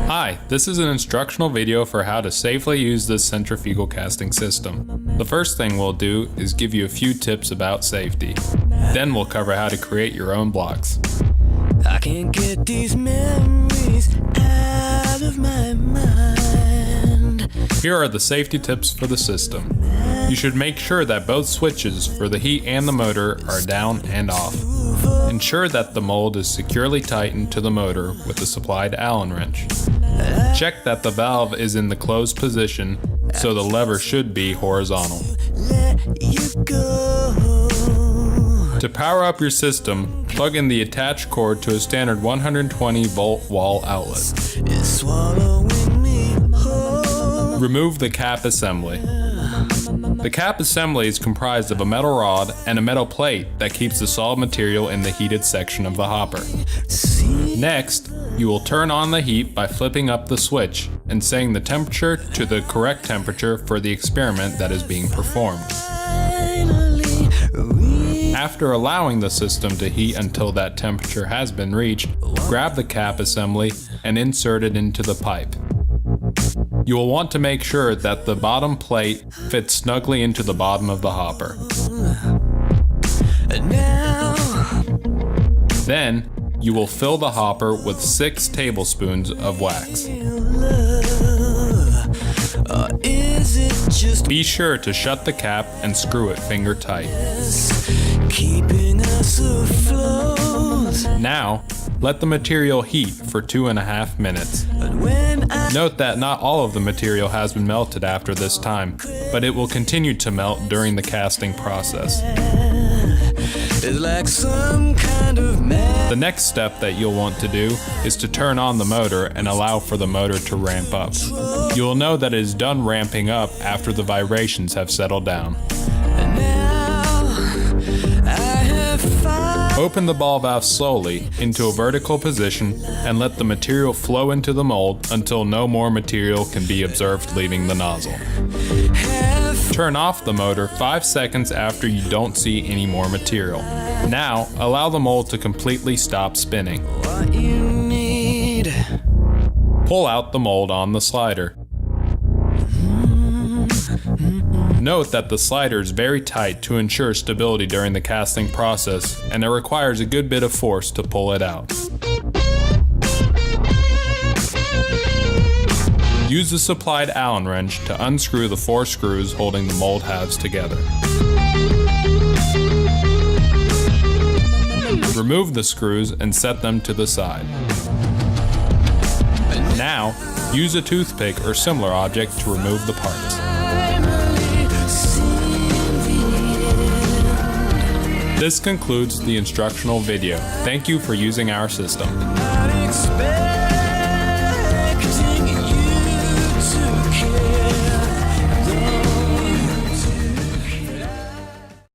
Hi, this is an instructional video for how to safely use this centrifugal casting system. The first thing we'll do is give you a few tips about safety. Then we'll cover how to create your own blocks. I can't get these memories out of my mind. Here are the safety tips for the system. You should make sure that both switches for the heat and the motor are down and off. Ensure that the mold is securely tightened to the motor with the supplied Allen wrench. Check that the valve is in the closed position, so the lever should be horizontal. To power up your system, plug in the attached cord to a standard 120 volt wall outlet. Remove the cap assembly. The cap assembly is comprised of a metal rod and a metal plate that keeps the solid material in the heated section of the hopper. Next, you will turn on the heat by flipping up the switch and setting the temperature to the correct temperature for the experiment that is being performed. After allowing the system to heat until that temperature has been reached, grab the cap assembly and insert it into the pipe. You will want to make sure that the bottom plate fits snugly into the bottom of the hopper. Then, you will fill the hopper with 6 tablespoons of wax. Be sure to shut the cap and screw it finger tight. Now, let the material heat for 2.5 minutes. Note that not all of the material has been melted after this time, but it will continue to melt during the casting process. The next step that you'll want to do is to turn on the motor and allow for the motor to ramp up. You will know that it is done ramping up after the vibrations have settled down. Open the ball valve slowly into a vertical position and let the material flow into the mold until no more material can be observed leaving the nozzle. Turn off the motor 5 seconds after you don't see any more material. Now, allow the mold to completely stop spinning. Pull out the mold on the slider. Note that the slider is very tight to ensure stability during the casting process, and it requires a good bit of force to pull it out. Use the supplied Allen wrench to unscrew the 4 screws holding the mold halves together. Remove the screws and set them to the side. Now, use a toothpick or similar object to remove the parts. This concludes the instructional video. Thank you for using our system.